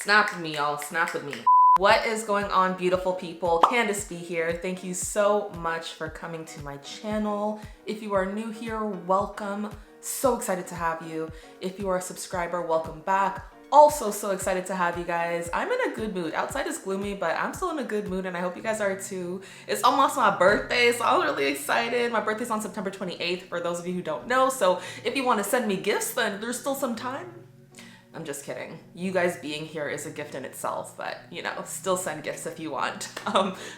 Snap with me, y'all. Snap with me. What is going on, beautiful people? Candace B here. Thank you so much for coming to my channel. If you are new here, welcome. So excited to have you. If you are a subscriber, welcome back. Also so excited to have you guys. I'm in a good mood. Outside is gloomy, but I'm still in a good mood and I hope you guys are too. It's almost my birthday, so I'm really excited. My birthday's on September 28th for those of you who don't know. So if you want to send me gifts, then there's still some time. I'm just kidding. You guys being here is a gift in itself, but you know, still send gifts if you want.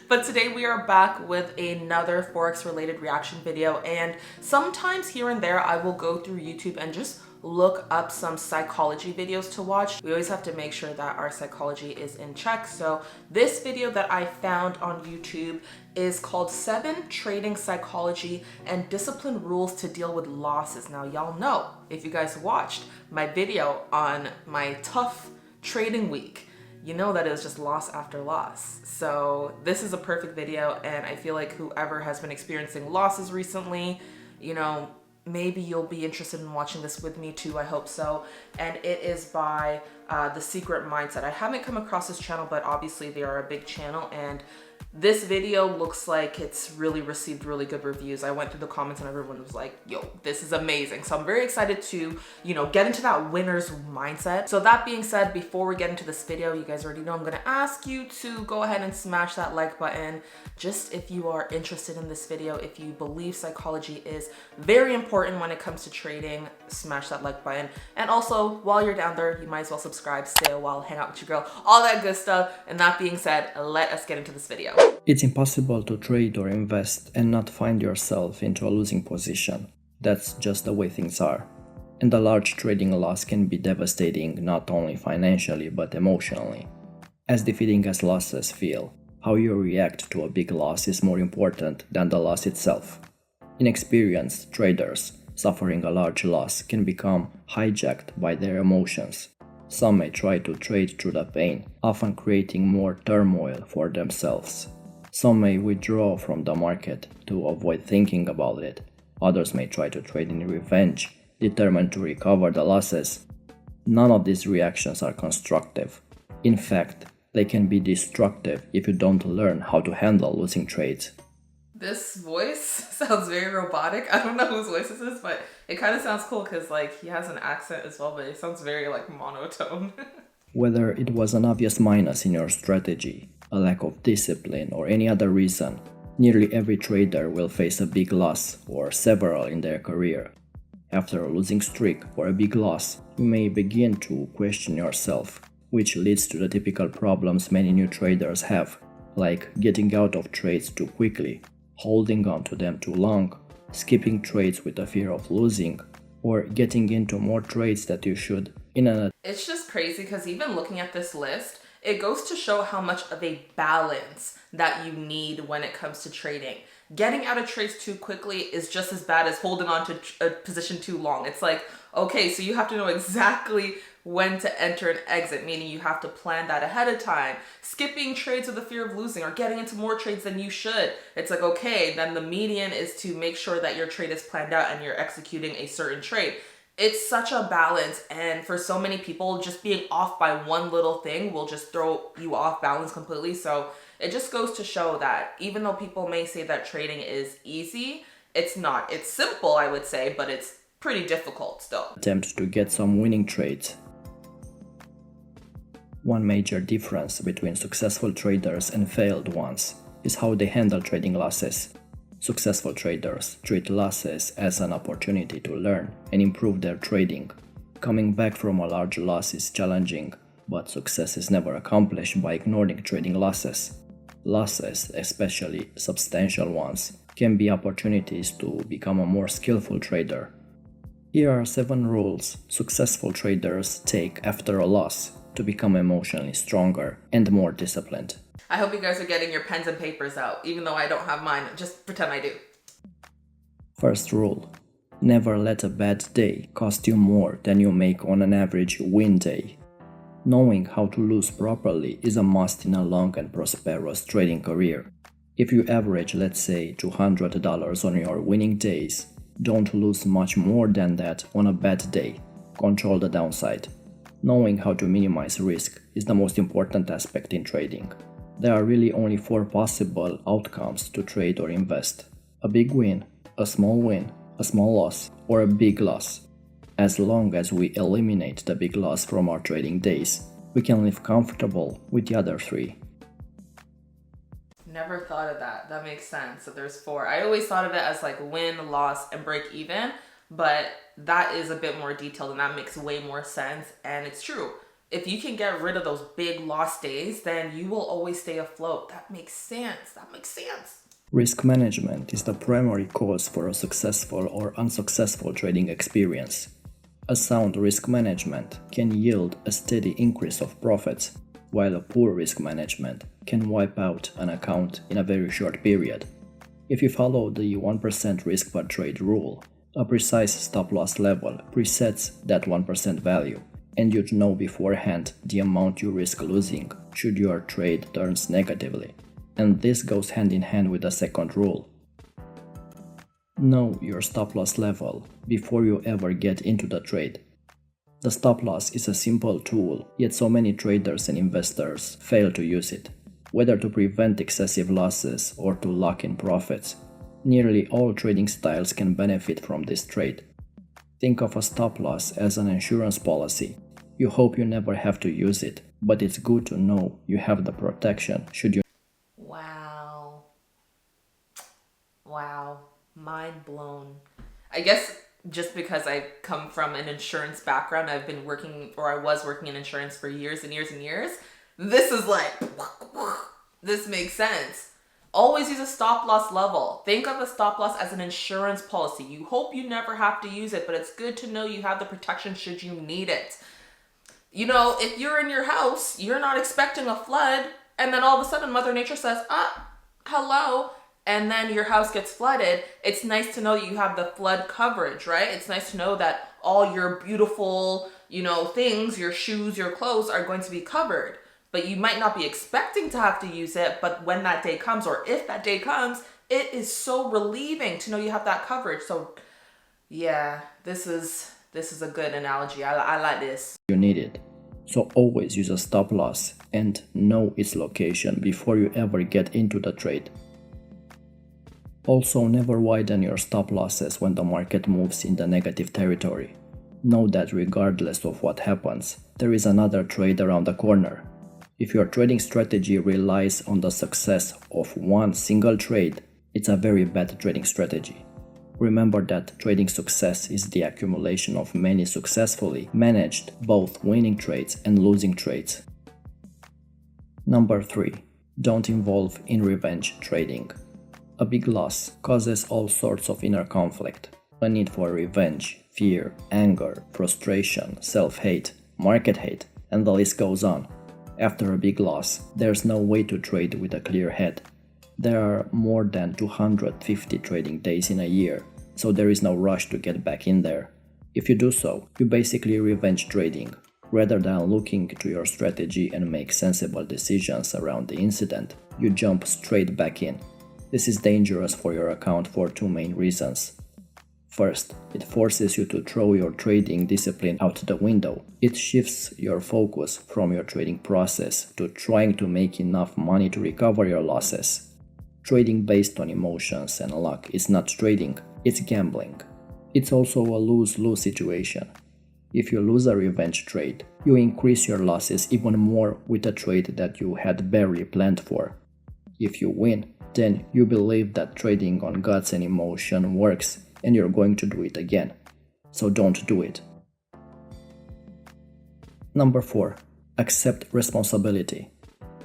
But today we are back with another Forex related reaction video, and sometimes here and there I will go through YouTube and just look up some psychology videos to watch. We always have to make sure that our psychology is in check. So this video that I found on YouTube is called 7 Trading Psychology and Discipline Rules to Deal with Losses. Now y'all know, if you guys watched my video on my tough trading week, you know that it was just loss after loss. So this is a perfect video, and I feel like whoever has been experiencing losses recently, you know, maybe you'll be interested in watching this with me too. I hope so. And it is by The Secret Mindset. I haven't come across this channel, but obviously they are a big channel, and this video looks like it's really received really good reviews. I went through the comments and everyone was like, yo, this is amazing. So I'm very excited to, you know, get into that winner's mindset. So that being said, before we get into this video, you guys already know I'm gonna ask you to go ahead and smash that like button. Just if you are interested in this video, if you believe psychology is very important when it comes to trading, smash that like button. And also, while you're down there, you might as well subscribe, stay a while, hang out with your girl, all that good stuff. And that being said, let us get into this video. It's impossible to trade or invest and not find yourself into a losing position. That's just the way things are. And a large trading loss can be devastating not only financially but emotionally. As defeating as losses feel, how you react to a big loss is more important than the loss itself. Inexperienced traders suffering a large loss can become hijacked by their emotions. Some may try to trade through the pain, often creating more turmoil for themselves. Some may withdraw from the market to avoid thinking about it. Others may try to trade in revenge, determined to recover the losses. None of these reactions are constructive. In fact, they can be destructive if you don't learn how to handle losing trades. This voice sounds very robotic. I don't know whose voice this is, but it kind of sounds cool because like he has an accent as well, but it sounds very like monotone. Whether it was an obvious minus in your strategy, a lack of discipline, or any other reason, nearly every trader will face a big loss or several in their career. After a losing streak or a big loss, you may begin to question yourself, which leads to the typical problems many new traders have, like getting out of trades too quickly, holding on to them too long, skipping trades with the fear of losing, or getting into more trades that you should It's just crazy because even looking at this list, it goes to show how much of a balance that you need when it comes to trading. Getting out of trades too quickly is just as bad as holding on to a position too long. It's like, okay, so you have to know exactly when to enter and exit, meaning you have to plan that ahead of time. Skipping trades with the fear of losing or getting into more trades than you should. It's like, okay, then the median is to make sure that your trade is planned out and you're executing a certain trade. It's such a balance, and for so many people, just being off by one little thing will just throw you off balance completely. So it just goes to show that even though people may say that trading is easy, it's not. It's simple, I would say, but it's pretty difficult still. Attempt to get some winning trades. One major difference between successful traders and failed ones is how they handle trading losses. Successful traders treat losses as an opportunity to learn and improve their trading. Coming back from a large loss is challenging, but success is never accomplished by ignoring trading losses. Losses, especially substantial ones, can be opportunities to become a more skillful trader. Here are 7 rules successful traders take after a loss to become emotionally stronger and more disciplined. I hope you guys are getting your pens and papers out, even though I don't have mine. Just pretend I do. First rule: never let a bad day cost you more than you make on an average win day. Knowing how to lose properly is a must in a long and prosperous trading career. If you average, let's say, $200 on your winning days, don't lose much more than that on a bad day. Control the downside. Knowing how to minimize risk is the most important aspect in trading. There are really only 4 possible outcomes to trade or invest: a big win, a small loss, or a big loss. As long as we eliminate the big loss from our trading days, we can live comfortable with the other 3. Never thought of that. That makes sense. So there's 4. I always thought of it as like win, loss, and break even, but that is a bit more detailed and that makes way more sense. And it's true. If you can get rid of those big loss days, then you will always stay afloat. That makes sense. That makes sense. Risk management is the primary cause for a successful or unsuccessful trading experience. A sound risk management can yield a steady increase of profits, while a poor risk management can wipe out an account in a very short period. If you follow the 1% risk per trade rule, a precise stop-loss level presets that 1% value, and you'd know beforehand the amount you risk losing should your trade turns negatively. And this goes hand in hand with the second rule. Know your stop-loss level before you ever get into the trade. The stop-loss is a simple tool, yet so many traders and investors fail to use it, whether to prevent excessive losses or to lock in profits. Nearly all trading styles can benefit from this trait. Think of a stop-loss as an insurance policy. You hope you never have to use it, but it's good to know you have the protection should you. Wow. Mind blown. I guess just because I come from an insurance background, I was working in insurance for years and years and years. This is like, this makes sense. Always use a stop loss level. Think of a stop loss as an insurance policy. You hope you never have to use it, but it's good to know you have the protection should you need it. You know, if you're in your house, you're not expecting a flood, and then all of a sudden Mother Nature says, hello, and then your house gets flooded. It's nice to know you have the flood coverage, right? It's nice to know that all your beautiful, things, your shoes, your clothes are going to be covered. But you might not be expecting to have to use it, but when that day comes, or if that day comes, it is so relieving to know you have that coverage. So yeah, this is a good analogy. I like this. You need it. So always use a stop loss and know its location before you ever get into the trade. Also, never widen your stop losses when the market moves in the negative territory. Know that regardless of what happens, there is another trade around the corner. If your trading strategy relies on the success of one single trade, it's a very bad trading strategy. Remember that trading success is the accumulation of many successfully managed both winning trades and losing trades. Number 3. Don't involve in revenge trading. A big loss causes all sorts of inner conflict, a need for revenge, fear, anger, frustration, self-hate, market hate, and the list goes on. After a big loss, there's no way to trade with a clear head. There are more than 250 trading days in a year, so there is no rush to get back in there. If you do so, you basically revenge trading, rather than looking to your strategy and make sensible decisions around the incident. You jump straight back in. This is dangerous for your account for 2 main reasons. First, it forces you to throw your trading discipline out the window. It shifts your focus from your trading process to trying to make enough money to recover your losses. Trading based on emotions and luck is not trading, it's gambling. It's also a lose-lose situation. If you lose a revenge trade, you increase your losses even more with a trade that you had barely planned for. If you win, then you believe that trading on guts and emotion works and you're going to do it again. So don't do it. Number 4. Accept responsibility.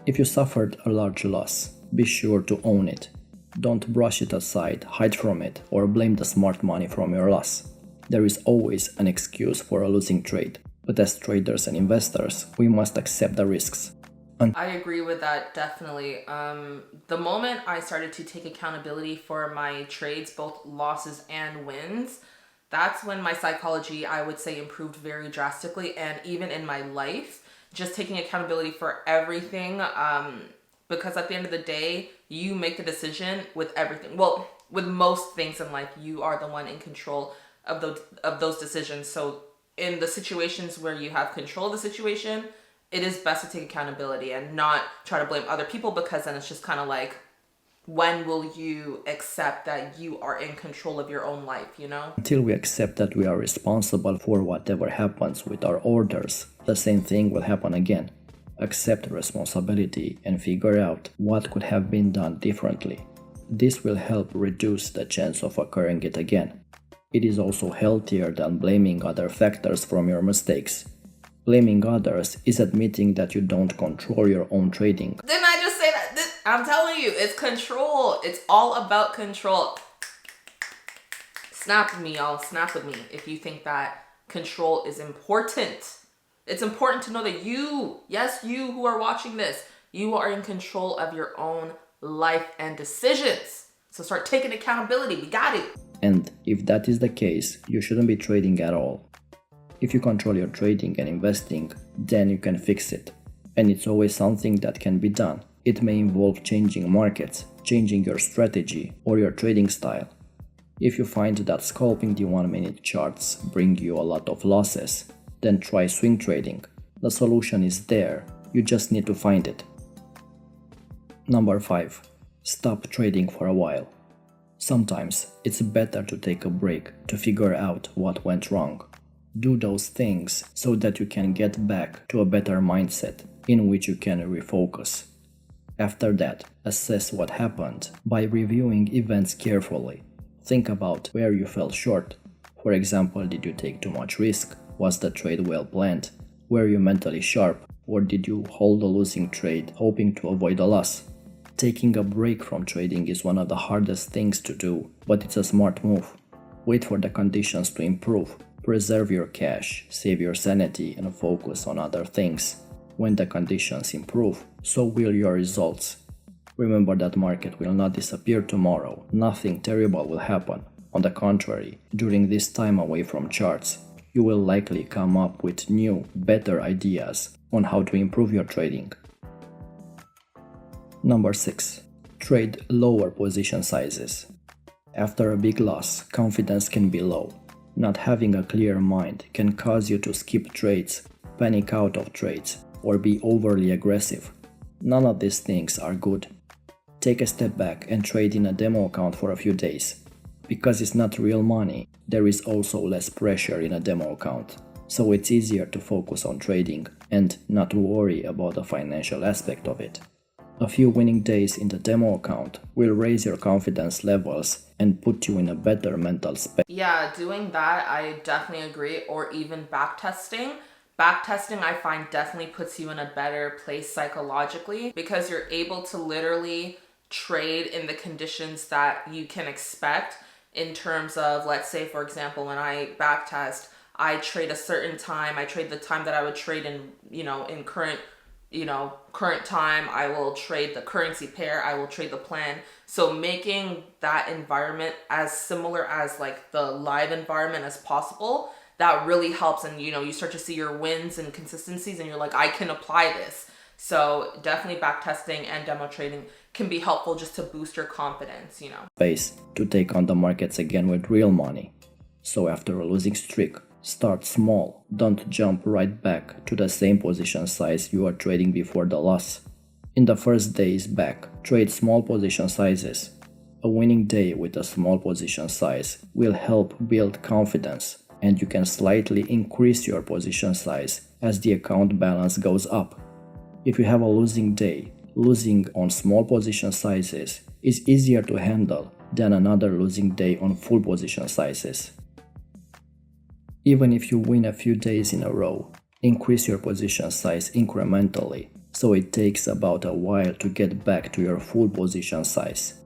If you suffered a large loss, be sure to own it. Don't brush it aside, hide from it, or blame the smart money from your loss. There is always an excuse for a losing trade, but as traders and investors, we must accept the risks. I agree with that, definitely. The moment I started to take accountability for my trades, both losses and wins, that's when my psychology, I would say, improved very drastically. And even in my life, just taking accountability for everything, because at the end of the day, you make the decision with everything. Well, with most things in life, you are the one in control of those decisions. So in the situations where you have control of the situation, it is best to take accountability and not try to blame other people, because then it's just kind of like, when will you accept that you are in control of your own life, you know? Until we accept that we are responsible for whatever happens with our orders, the same thing will happen again. Accept responsibility and figure out what could have been done differently. This will help reduce the chance of occurring it again. It is also healthier than blaming other factors from your mistakes. Blaming others is admitting that you don't control your own trading. Didn't I just say that? I'm telling you, it's control. It's all about control. Snap with me, y'all. Snap with me if you think that control is important. It's important to know that you, yes, you who are watching this, you are in control of your own life and decisions. So start taking accountability. We got it. And if that is the case, you shouldn't be trading at all. If you control your trading and investing, then you can fix it. And it's always something that can be done. It may involve changing markets, changing your strategy or your trading style. If you find that scalping the 1-minute charts bring you a lot of losses, then try swing trading. The solution is there, you just need to find it. Number 5. Stop trading for a while. Sometimes it's better to take a break to figure out what went wrong. Do those things so that you can get back to a better mindset in which you can refocus. After that, assess what happened by reviewing events carefully. Think about where you fell short. For example, did you take too much risk? Was the trade well planned? Were you mentally sharp? Or did you hold a losing trade hoping to avoid a loss? Taking a break from trading is one of the hardest things to do, but it's a smart move. Wait for the conditions to improve. Preserve your cash, save your sanity, and focus on other things. When the conditions improve, so will your results. Remember that market will not disappear tomorrow. Nothing terrible will happen. On the contrary, during this time away from charts, you will likely come up with new, better ideas on how to improve your trading. Number 6. Trade lower position sizes. After a big loss, confidence can be low. Not having a clear mind can cause you to skip trades, panic out of trades, or be overly aggressive. None of these things are good. Take a step back and trade in a demo account for a few days. Because it's not real money, there is also less pressure in a demo account, so it's easier to focus on trading and not worry about the financial aspect of it. A few winning days in the demo account will raise your confidence levels and put you in a better mental space. Yeah, doing that, I definitely agree. Or even backtesting. Backtesting, I find, definitely puts you in a better place psychologically, because you're able to literally trade in the conditions that you can expect, in terms of, let's say, for example, when I backtest, I trade a certain time. I trade the time that I would trade in, in current time. I will trade the currency pair. I will trade the plan. So making that environment as similar as like the live environment as possible, that really helps. And, you start to see your wins and consistencies, and you're like, I can apply this. So definitely backtesting and demo trading can be helpful just to boost your confidence, Space to take on the markets again with real money. So after a losing streak, start small. Don't jump right back to the same position size you were trading before the loss. In the first days back, trade small position sizes. A winning day with a small position size will help build confidence, and you can slightly increase your position size as the account balance goes up. If you have a losing day, losing on small position sizes is easier to handle than another losing day on full position sizes. Even if you win a few days in a row, increase your position size incrementally, so it takes about a while to get back to your full position size.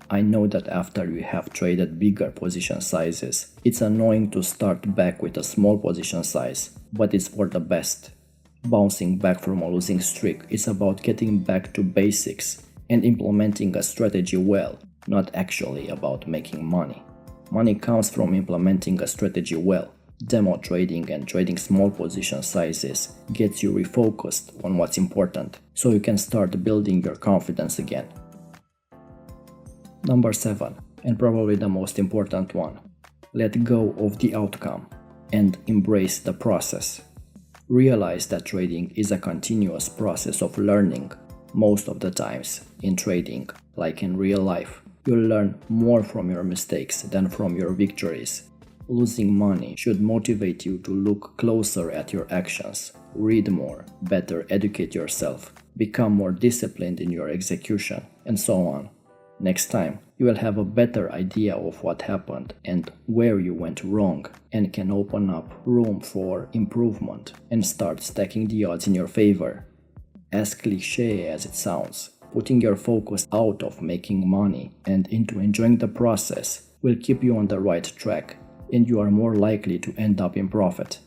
I know that after you have traded bigger position sizes, it's annoying to start back with a small position size, but it's for the best. Bouncing back from a losing streak is about getting back to basics and implementing a strategy well, not actually about making money. Money comes from implementing a strategy well. Demo trading and trading small position sizes gets you refocused on what's important, so you can start building your confidence again. Number 7, and probably the most important one, let go of the outcome. and embrace the process. Realize that trading is a continuous process of learning. Most of the times in trading, like in real life, you'll learn more from your mistakes than from your victories. Losing money should motivate you to look closer at your actions, read more, better educate yourself, become more disciplined in your execution, and so on. Next time, you will have a better idea of what happened and where you went wrong, and can open up room for improvement and start stacking the odds in your favor. As cliché as it sounds, putting your focus out of making money and into enjoying the process will keep you on the right track, and you are more likely to end up in profit.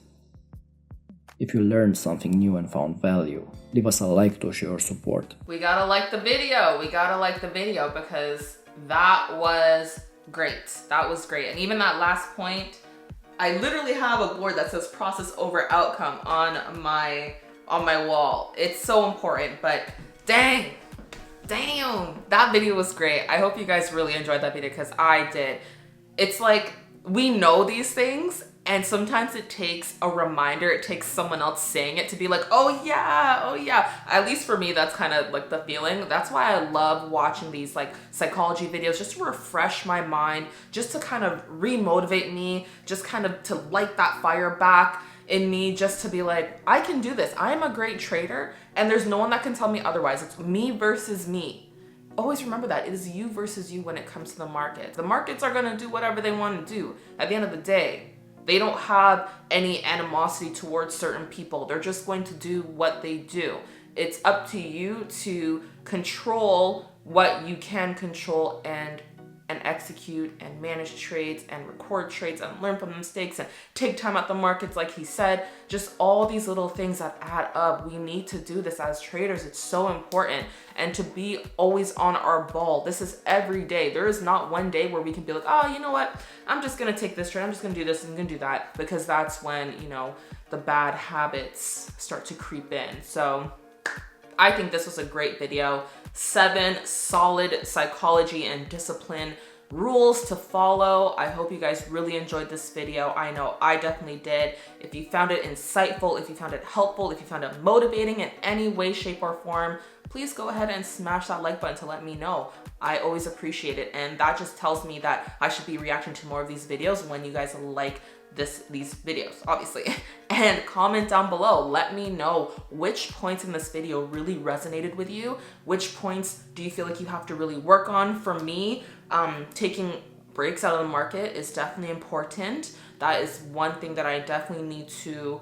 If you learned something new and found value, leave us a like to show your support. We gotta like the video. We gotta like the video because that was great. That was great. And even that last point, I literally have a board that says process over outcome on my wall. It's so important, but damn, that video was great. I hope you guys really enjoyed that video because I did. It's like, we know these things, and sometimes it takes a reminder, it takes someone else saying it to be like, oh yeah. At least for me, that's kind of like the feeling. That's why I love watching these like psychology videos, just to refresh my mind, just to kind of re-motivate me, just kind of to light that fire back in me, just to be like, I can do this. I am a great trader, and there's no one that can tell me otherwise. It's me versus me. Always remember that. It is you versus you when it comes to the market. The markets are going to do whatever they want to do. At the end of the day, they don't have any animosity towards certain people. They're just going to do what they do. It's up to you to control what you can control and execute and manage trades and record trades and learn from mistakes and take time out the markets, like he said. Just all these little things that add up. We need to do this as traders. It's so important. And to be always on our ball. This is every day. There is not one day where we can be like, oh, you know what? I'm just going to take this trade. I'm just going to do this and I'm going to do that. Because that's when, you know, the bad habits start to creep in. So I think this was a great video. 7 solid psychology and discipline rules to follow. I hope you guys really enjoyed this video. I know I definitely did. If you found it insightful, if you found it helpful, if you found it motivating in any way, shape, or form, please go ahead and smash that like button to let me know. I always appreciate it, and that just tells me that I should be reacting to more of these videos when you guys like these videos, obviously. And comment down below, let me know which points in this video really resonated with you, which points do you feel like you have to really work on. For me, taking breaks out of the market is definitely important. That is one thing that I definitely need to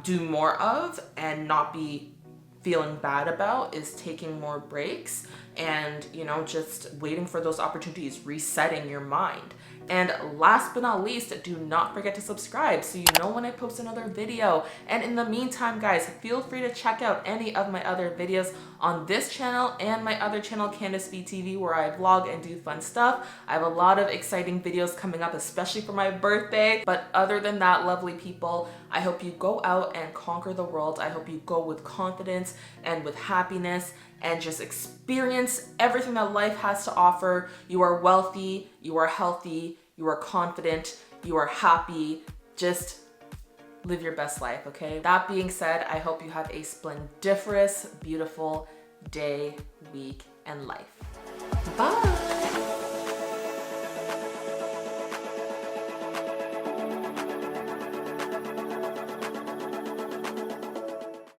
do more of and not be feeling bad about, is taking more breaks and, you know, just waiting for those opportunities, resetting your mind. And last but not least, do not forget to subscribe so you know when I post another video. And in the meantime, guys, feel free to check out any of my other videos on this channel and my other channel, Candace B TV, where I vlog and do fun stuff. I have a lot of exciting videos coming up, especially for my birthday. But other than that, lovely people, I hope you go out and conquer the world. I hope you go with confidence and with happiness and just experience everything that life has to offer. You are wealthy, you are healthy, you are confident, you are happy. Just live your best life, okay? That being said, I hope you have a splendiferous, beautiful day, week, and life. Bye.